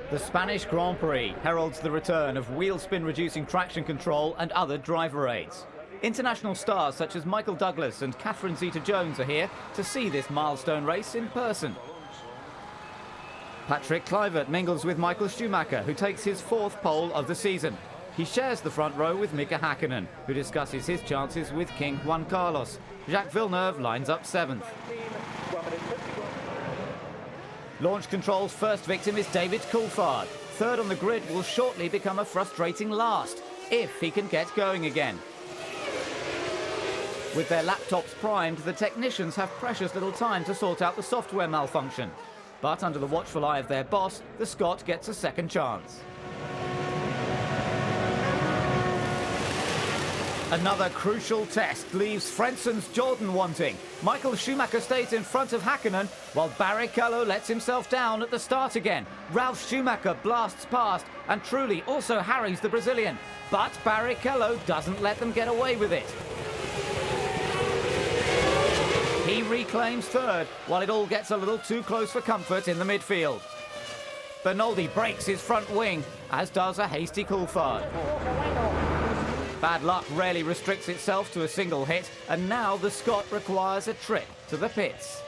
The Spanish Grand Prix heralds the return of wheel spin reducing traction control and other driver aids. International stars such as Michael Douglas and Catherine Zeta-Jones are here to see this milestone race in person. Patrick Kluivert mingles with Michael Schumacher, who takes his fourth pole of the season. He shares the front row with Mika Häkkinen, who discusses his chances with King Juan Carlos. Jacques Villeneuve lines up seventh. Launch Control's first victim is David Coulthard. Third on the grid will shortly become a frustrating last, if he can get going again. With their laptops primed, the technicians have precious little time to sort out the software malfunction. But under the watchful eye of their boss, the Scot gets a second chance. Another crucial test leaves Frenzen's Jordan wanting. Michael Schumacher stays in front of Häkkinen, while Barrichello lets himself down at the start again. Ralf Schumacher blasts past and truly also harries the Brazilian. But Barrichello doesn't let them get away with it. He reclaims third, while it all gets a little too close for comfort in the midfield. Bernoldi breaks his front wing, as does a hasty Coulthard. Bad luck rarely restricts itself to a single hit, and now the Scot requires a trip to the pits.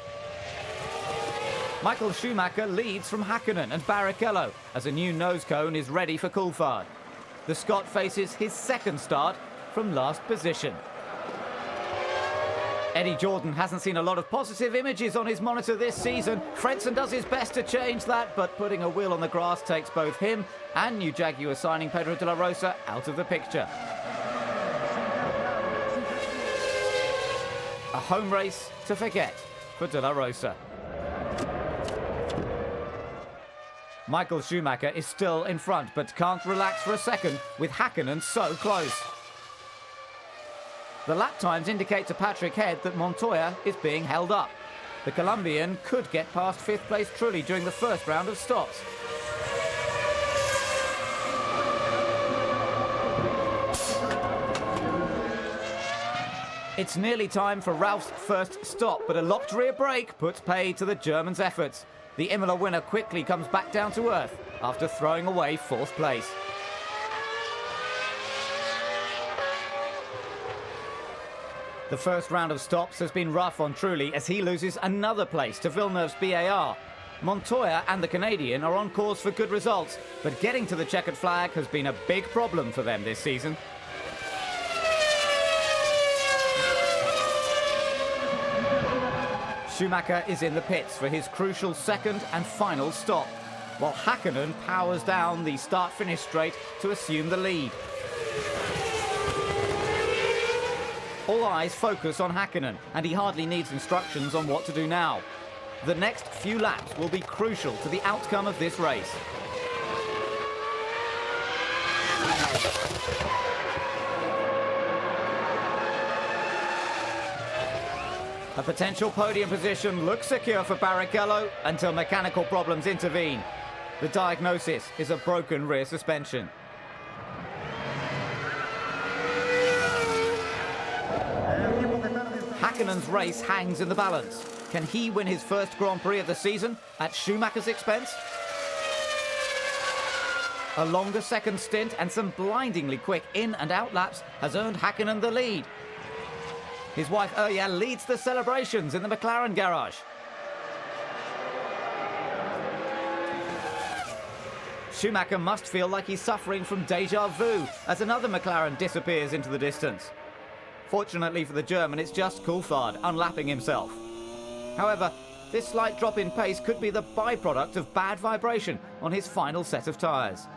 Michael Schumacher leads from Häkkinen and Barrichello as a new nose cone is ready for Coulthard. The Scot faces his second start from last position. Eddie Jordan hasn't seen a lot of positive images on his monitor this season. Frentzen does his best to change that, but putting a wheel on the grass takes both him and new Jaguar signing Pedro de la Rosa out of the picture. A home race to forget for de la Rosa. Michael Schumacher is still in front, but can't relax for a second with Häkkinen so close. The lap times indicate to Patrick Head that Montoya is being held up. The Colombian could get past fifth place Trulli during the first round of stops. It's nearly time for Ralph's first stop, but a locked rear brake puts pay to the German's efforts. The Imola winner quickly comes back down to earth after throwing away fourth place. The first round of stops has been rough on Trulli as he loses another place to Villeneuve's BAR. Montoya and the Canadian are on course for good results, but getting to the checkered flag has been a big problem for them this season. Schumacher is in the pits for his crucial second and final stop, while Häkkinen powers down the start-finish straight to assume the lead. All eyes focus on Häkkinen, and he hardly needs instructions on what to do now. The next few laps will be crucial to the outcome of this race. A potential podium position looks secure for Barrichello until mechanical problems intervene. The diagnosis is a broken rear suspension. Häkkinen's race hangs in the balance. Can he win his first Grand Prix of the season at Schumacher's expense? A longer second stint and some blindingly quick in and out laps has earned Häkkinen the lead. His wife Erja leads the celebrations in the McLaren garage. Schumacher must feel like he's suffering from déjà vu as another McLaren disappears into the distance. Fortunately for the German, it's just Coulthard unlapping himself. However, this slight drop in pace could be the byproduct of bad vibration on his final set of tyres.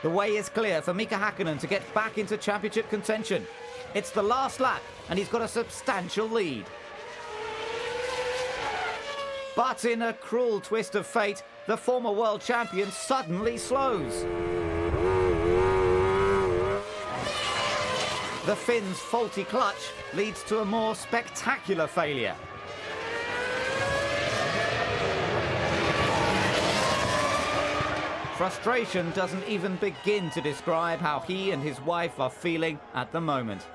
The way is clear for Mika Häkkinen to get back into championship contention. It's the last lap, and he's got a substantial lead. But in a cruel twist of fate, the former world champion suddenly slows. The Finn's faulty clutch leads to a more spectacular failure. Frustration doesn't even begin to describe how he and his wife are feeling at the moment.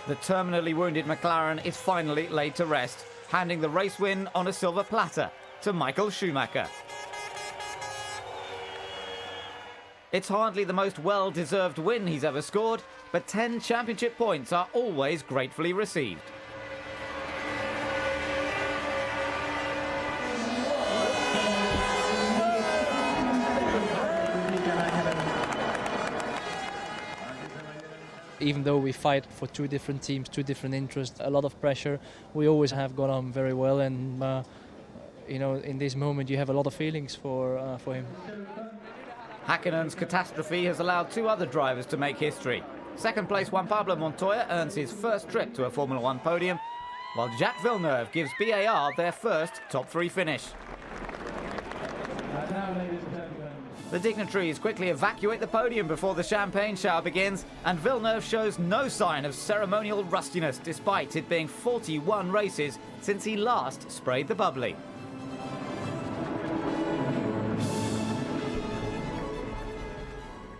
The terminally wounded McLaren is finally laid to rest, handing the race win on a silver platter to Michael Schumacher. It's hardly the most well-deserved win he's ever scored, but 10 championship points are always gratefully received. Even though we fight for two different teams, two different interests, a lot of pressure, we always have got on very well, and in this moment you have a lot of feelings for him. Häkkänen's catastrophe has allowed two other drivers to make history. Second place Juan Pablo Montoya earns his first trip to a Formula One podium, while Jacques Villeneuve gives BAR their first top three finish. The dignitaries quickly evacuate the podium before the champagne shower begins, and Villeneuve shows no sign of ceremonial rustiness despite it being 41 races since he last sprayed the bubbly.